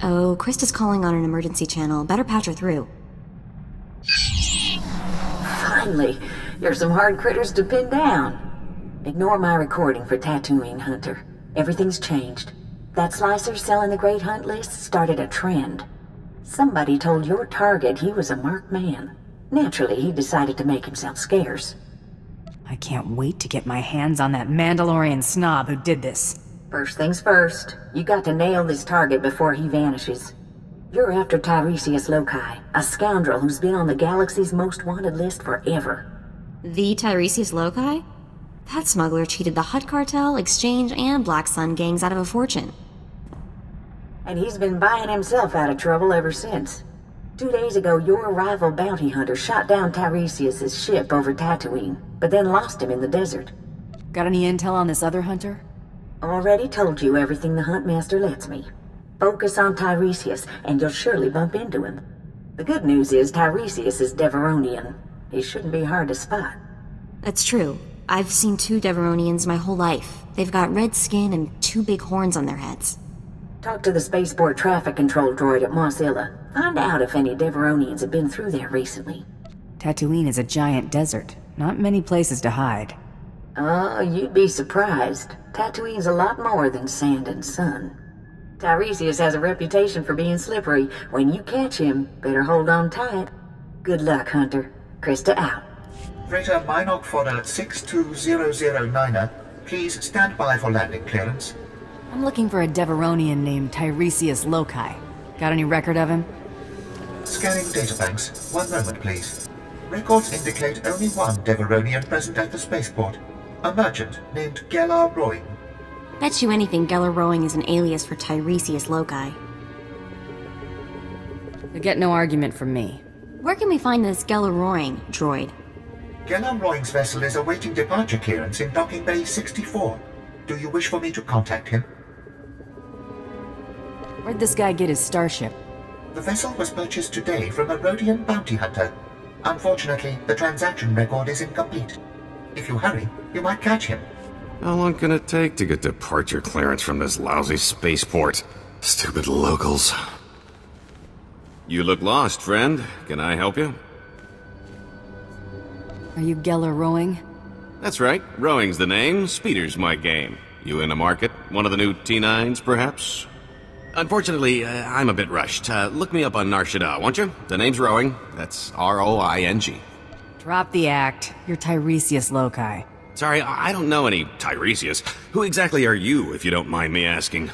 Uh-oh, Krista's calling on an emergency channel. Better patch her through. Finally, you're some hard critters to pin down. Ignore my recording for Tatooine, Hunter. Everything's changed. That slicer selling the Great Hunt list started a trend. Somebody told your target he was a marked man. Naturally, he decided to make himself scarce. I can't wait to get my hands on that Mandalorian snob who did this. First things first, you got to nail this target before he vanishes. You're after Tyresius Lokai, a scoundrel who's been on the galaxy's most wanted list forever. The Tyresius Lokai? That smuggler cheated the Hutt Cartel, Exchange, and Black Sun gangs out of a fortune. And he's been buying himself out of trouble ever since. 2 days ago, your rival bounty hunter shot down Tyresius' ship over Tatooine, but then lost him in the desert. Got any intel on this other hunter? Already told you everything the Huntmaster lets me. Focus on Tyresius, and you'll surely bump into him. The good news is Tyresius is Deveronian. He shouldn't be hard to spot. That's true. I've seen 2 Deveronians my whole life. They've got red skin and 2 big horns on their heads. Talk to the spaceport traffic control droid at Mos Illa. Find out if any Deveronians have been through there recently. Tatooine is a giant desert. Not many places to hide. Oh, you'd be surprised. Tatooine's a lot more than sand and sun. Tyresius has a reputation for being slippery. When you catch him, better hold on tight. Good luck, Hunter. Krista out. Freighter Minoc Fodder 62009er, please stand by for landing clearance. I'm looking for a Deveronian named Tyresius Lokai. Got any record of him? Scanning databanks. 1 moment, please. Records indicate only one Deveronian present at the spaceport. A merchant named Gelar Roing. Bet you anything Geller Rowing is an alias for Tyresius Lokai. You'll get no argument from me. Where can we find this Geller Rowing droid? Gelar Roing's vessel is awaiting departure clearance in Docking Bay 64. Do you wish for me to contact him? Where'd this guy get his starship? The vessel was purchased today from a Rhodian bounty hunter. Unfortunately, the transaction record is incomplete. If you hurry, you might catch him. How long can it take to get departure clearance from this lousy spaceport? Stupid locals. You look lost, friend. Can I help you? Are you Geller Rowing? That's right. Rowing's the name. Speeder's my game. You in the market? One of the new T9s, perhaps? Unfortunately, I'm a bit rushed. Look me up on Nar Shaddaa, won't you? The name's Rowing. That's R-O-I-N-G. Drop the act. You're Tyresius Lokai. Sorry, I don't know any Tyresius. Who exactly are you, if you don't mind me asking?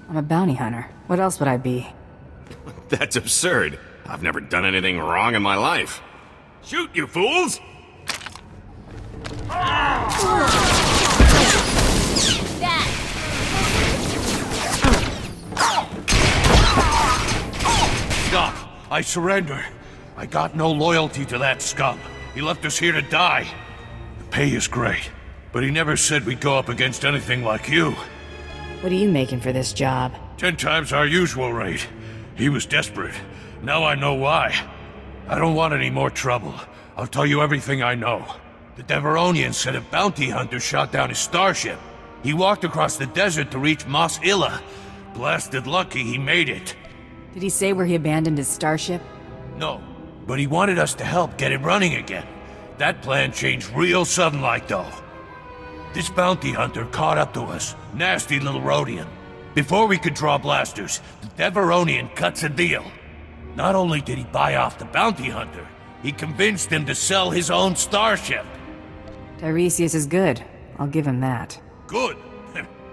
I'm a bounty hunter. What else would I be? That's absurd. I've never done anything wrong in my life. Shoot, you fools! Stop! I surrender. I got no loyalty to that scum. He left us here to die. The pay is great, but he never said we'd go up against anything like you. What are you making for this job? 10 times our usual rate. He was desperate. Now I know why. I don't want any more trouble. I'll tell you everything I know. The Deveronian said a bounty hunter shot down his starship. He walked across the desert to reach Mos Illa. Blasted lucky he made it. Did he say where he abandoned his starship? No, but he wanted us to help get it running again. That plan changed real sudden like though. This bounty hunter caught up to us. Nasty little Rhodian. Before we could draw blasters, the Deveronian cuts a deal. Not only did he buy off the bounty hunter, he convinced him to sell his own starship. Tyresius is good. I'll give him that. Good.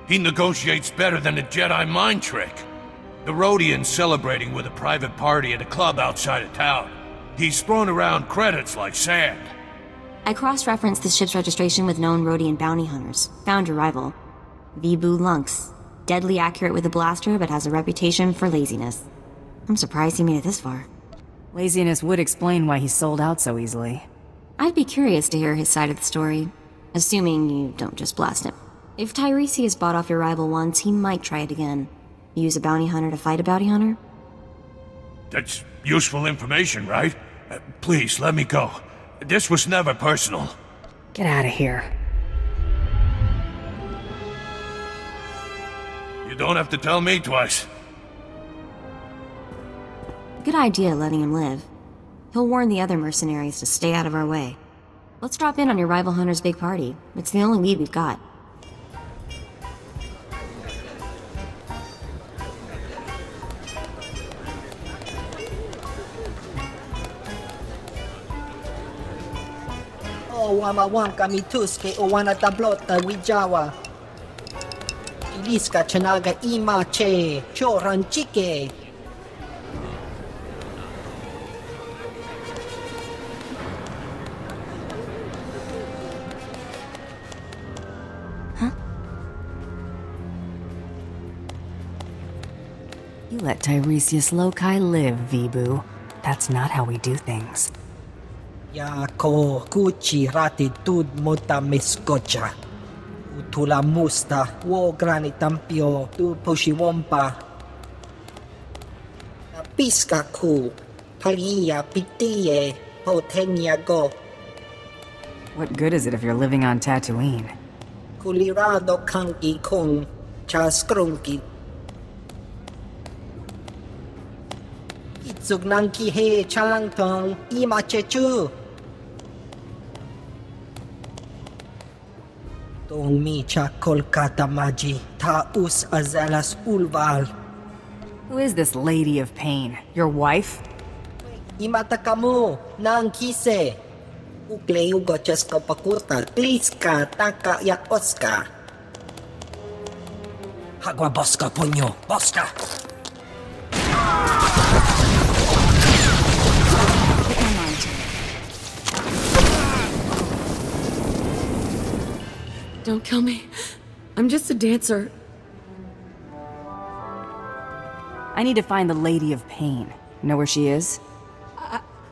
He negotiates better than a Jedi mind trick. The Rhodian's celebrating with a private party at a club outside of town. He's thrown around credits like sand. I cross-referenced the ship's registration with known Rhodian bounty hunters. Found your rival. Vibu Lunx. Deadly accurate with a blaster, but has a reputation for laziness. I'm surprised he made it this far. Laziness would explain why he sold out so easily. I'd be curious to hear his side of the story. Assuming you don't just blast him. If Tiresias bought off your rival once, he might try it again. Use a bounty hunter to fight a bounty hunter? That's useful information, right? Please, let me go. This was never personal. Get out of here. You don't have to tell me twice. Good idea letting him live. He'll warn the other mercenaries to stay out of our way. Let's drop in on your rival hunter's big party. It's the only lead we've got. Wamawam kami tuske o wana tablota wijawa. Iliska chanaga ima che, choran chike. Huh? You let Tyresius Lokai live, Vibu. That's not how we do things. Yako kuchi rati tud muta miskocha. Utula musta wo granitampio tu pushiwompa. Piska ku palia pitiye potenya go. What good is it if you're living on Tatooine? Kulirado kanki kung chaskrunki. Itsugnanki he chalangtong imachechu. Tong micha Kolkata maji taus azalas ulval. Who is this Lady of Pain? Your wife? Imatakamu nang kise. Ukleu gocheska pakurta kliska taka yakoska. Hagwa boska punyo boska. Don't kill me. I'm just a dancer. I need to find the Lady of Pain. Know where she is?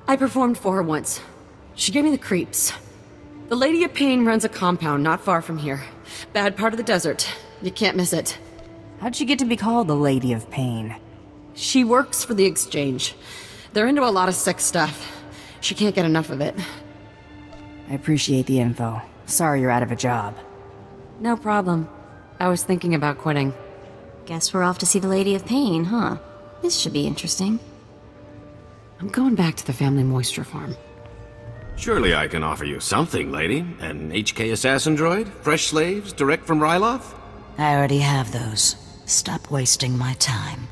I performed for her once. She gave me the creeps. The Lady of Pain runs a compound not far from here. Bad part of the desert. You can't miss it. How'd she get to be called the Lady of Pain? She works for the Exchange. They're into a lot of sex stuff. She can't get enough of it. I appreciate the info. Sorry you're out of a job. No problem. I was thinking about quitting. Guess we're off to see the Lady of Pain, huh? This should be interesting. I'm going back to the family moisture farm. Surely I can offer you something, lady. An HK assassin droid? Fresh slaves, direct from Ryloth? I already have those. Stop wasting my time.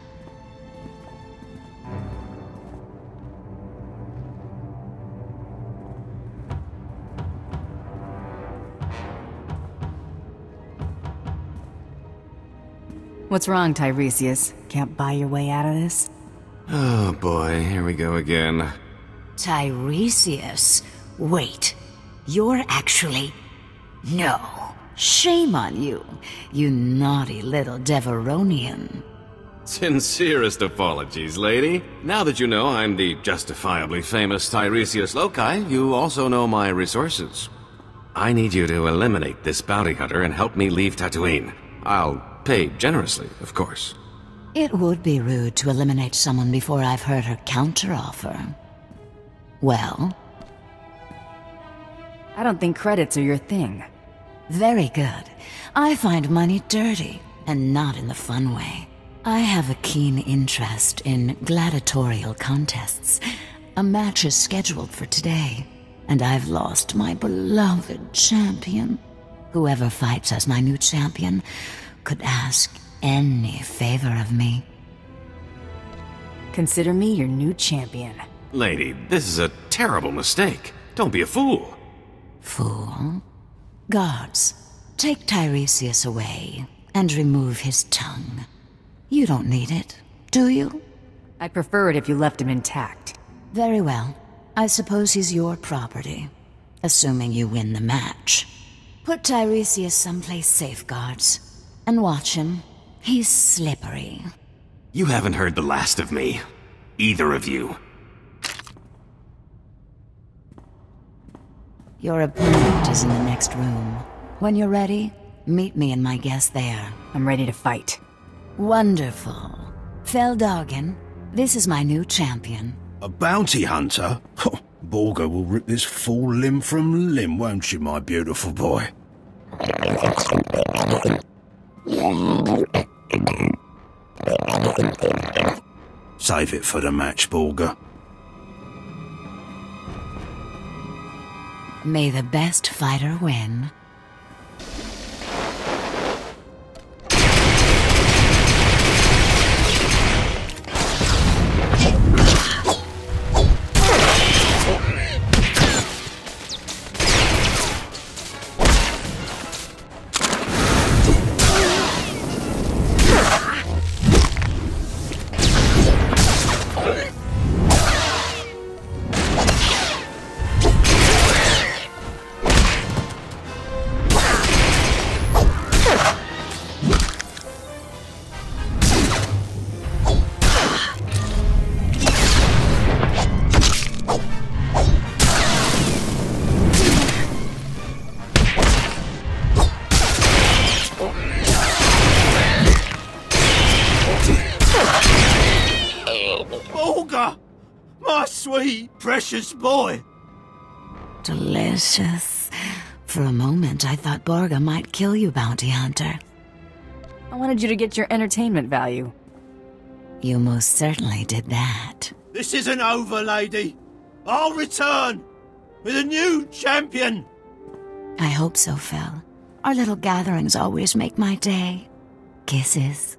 What's wrong, Tyresius? Can't buy your way out of this? Oh boy, here we go again. Tyresius? Wait. You're actually... No. Shame on you, you naughty little Deveronian. Sincerest apologies, lady. Now that you know I'm the justifiably famous Tyresius Lokai, you also know my resources. I need you to eliminate this bounty hunter and help me leave Tatooine. I'll pay generously, of course. It would be rude to eliminate someone before I've heard her counteroffer. Well? I don't think credits are your thing. Very good. I find money dirty, and not in the fun way. I have a keen interest in gladiatorial contests. A match is scheduled for today, and I've lost my beloved champion. Whoever fights as my new champion could ask any favor of me. Consider me your new champion. Lady, this is a terrible mistake. Don't be a fool. Fool? Guards, take Tyresius away and remove his tongue. You don't need it, do you? I'd prefer it if you left him intact. Very well. I suppose he's your property, assuming you win the match. Put Tyresius someplace safe, guards, and watch him. He's slippery. You haven't heard the last of me. Either of you. Your opponent is in the next room. When you're ready, meet me and my guest there. I'm ready to fight. Wonderful. Feldhagen, this is my new champion. A bounty hunter? Borga will rip this fool limb from limb, won't she, my beautiful boy? Save it for the match, Borga. May the best fighter win. My sweet, precious boy! Delicious. For a moment, I thought Borga might kill you, Bounty Hunter. I wanted you to get your entertainment value. You most certainly did that. This isn't over, lady. I'll return with a new champion. I hope so, Phil. Our little gatherings always make my day. Kisses.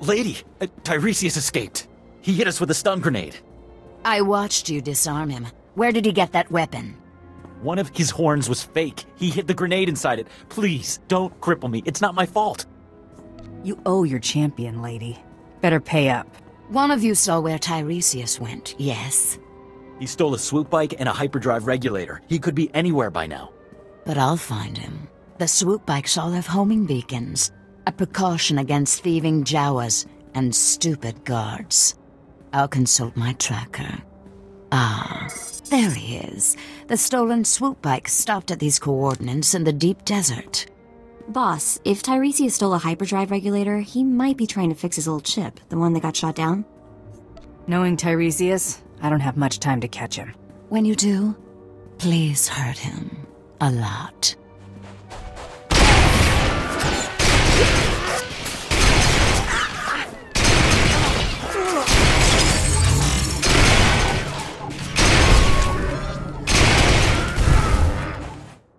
Lady, Tyresius escaped. He hit us with a stun grenade. I watched you disarm him. Where did he get that weapon? One of his horns was fake. He hid the grenade inside it. Please, don't cripple me. It's not my fault. You owe your champion, lady. Better pay up. One of you saw where Tyresius went, yes? He stole a swoop bike and a hyperdrive regulator. He could be anywhere by now. But I'll find him. The swoop bikes all have homing beacons. A precaution against thieving Jawas and stupid guards. I'll consult my tracker. Ah, there he is. The stolen swoop bike stopped at these coordinates in the deep desert. Boss, if Tyresius stole a hyperdrive regulator, he might be trying to fix his old ship, the one that got shot down. Knowing Tyresius, I don't have much time to catch him. When you do, please hurt him. A lot.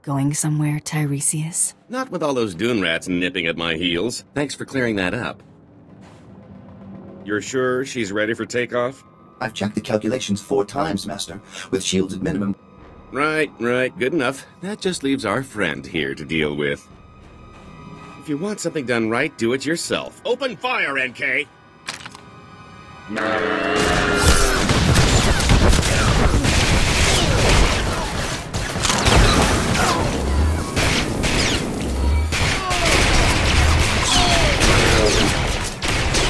Going somewhere, Tyresius? Not with all those dune rats nipping at my heels. Thanks for clearing that up. You're sure she's ready for takeoff? I've checked the calculations 4 times, Master, with shields at minimum. Right. Good enough. That just leaves our friend here to deal with. If you want something done right, do it yourself. Open fire, NK!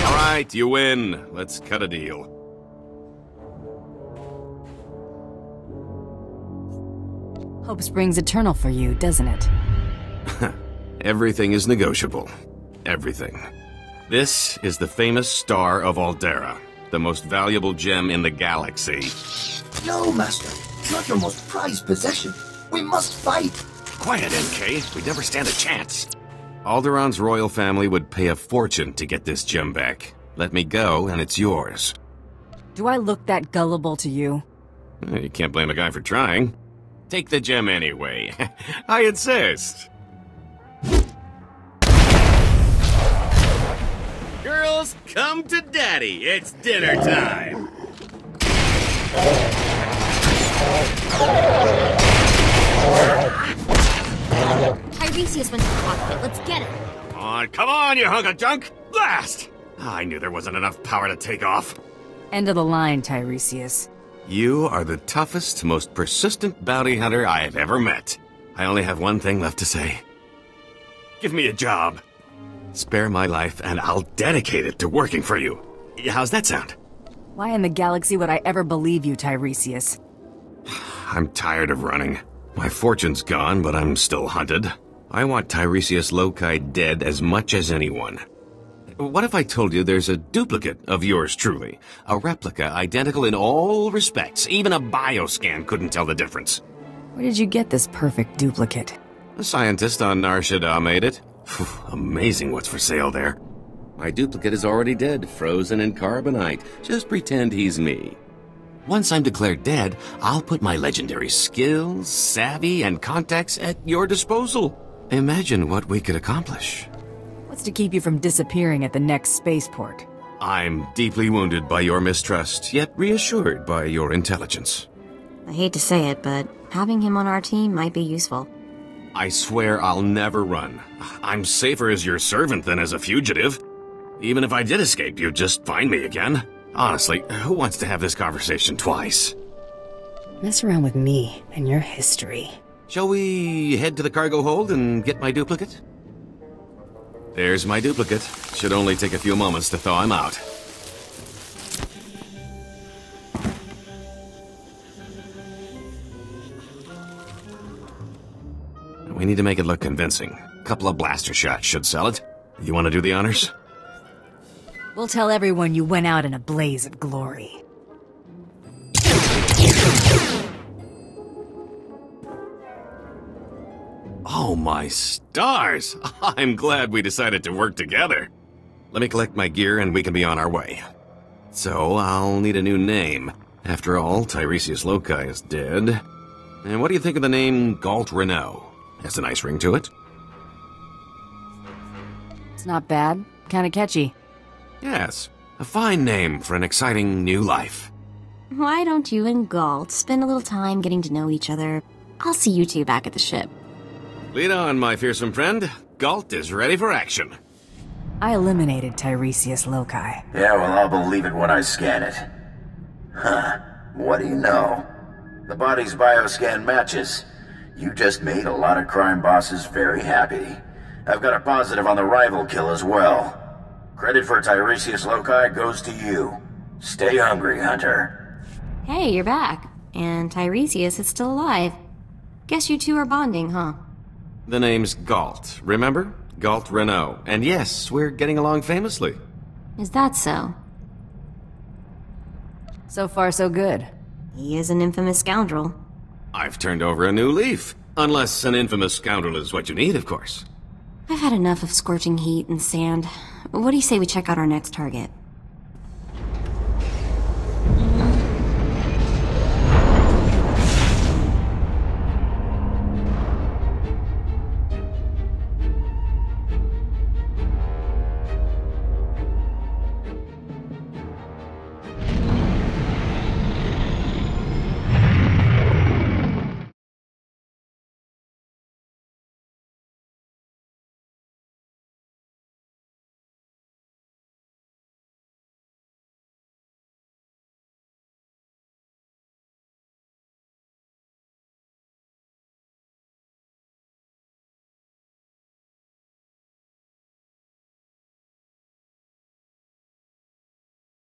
Alright, you win. Let's cut a deal. Hope springs eternal for you, doesn't it? Everything is negotiable. Everything. This is the famous Star of Aldera, the most valuable gem in the galaxy. No, Master. Not your most prized possession. We must fight. Quiet, NK. We'd never stand a chance. Alderaa's royal family would pay a fortune to get this gem back. Let me go, and it's yours. Do I look that gullible to you? You can't blame a guy for trying. Take the gem anyway. I insist. Girls, come to Daddy. It's dinner time. Tyresius went to the cockpit. Let's get him. Come on, you hunk of junk. Blast! I knew there wasn't enough power to take off. End of the line, Tyresius. You are the toughest, most persistent bounty hunter I have ever met. I only have one thing left to say. Give me a job. Spare my life, and I'll dedicate it to working for you. How's that sound? Why in the galaxy would I ever believe you, Tyresius? I'm tired of running. My fortune's gone, but I'm still hunted. I want Tyresius Lokai dead as much as anyone. What if I told you there's a duplicate of yours truly? A replica identical in all respects. Even a bioscan couldn't tell the difference. Where did you get this perfect duplicate? A scientist on Nar Shaddaa made it. Amazing what's for sale there. My duplicate is already dead, frozen in carbonite. Just pretend he's me. Once I'm declared dead, I'll put my legendary skills, savvy, and contacts at your disposal. Imagine what we could accomplish. What's to keep you from disappearing at the next spaceport? I'm deeply wounded by your mistrust, yet reassured by your intelligence. I hate to say it, but having him on our team might be useful. I swear I'll never run. I'm safer as your servant than as a fugitive. Even if I did escape, you'd just find me again. Honestly, who wants to have this conversation twice? Mess around with me and your history. Shall we head to the cargo hold and get my duplicate? There's my duplicate. Should only take a few moments to thaw him out. We need to make it look convincing. A couple of blaster shots should sell it. You want to do the honors? We'll tell everyone you went out in a blaze of glory. Oh my stars! I'm glad we decided to work together. Let me collect my gear and we can be on our way. So, I'll need a new name. After all, Tyresius Lokai is dead. And what do you think of the name Galt Renault? Has a nice ring to it. It's not bad. Kinda catchy. Yes, a fine name for an exciting new life. Why don't you and Galt spend a little time getting to know each other? I'll see you two back at the ship. Lead on, my fearsome friend. Galt is ready for action. I eliminated Tyresius Lokai. Yeah, well, I'll believe it when I scan it. Huh. What do you know? The body's bioscan matches. You just made a lot of crime bosses very happy. I've got a positive on the rival kill as well. Credit for Tyresius Lokai goes to you. Stay hungry, Hunter. Hey, you're back. And Tyresius is still alive. Guess you two are bonding, huh? The name's Galt, remember? Galt Renault. And yes, we're getting along famously. Is that so? So far, so good. He is an infamous scoundrel. I've turned over a new leaf. Unless an infamous scoundrel is what you need, of course. I've had enough of scorching heat and sand. What do you say we check out our next target?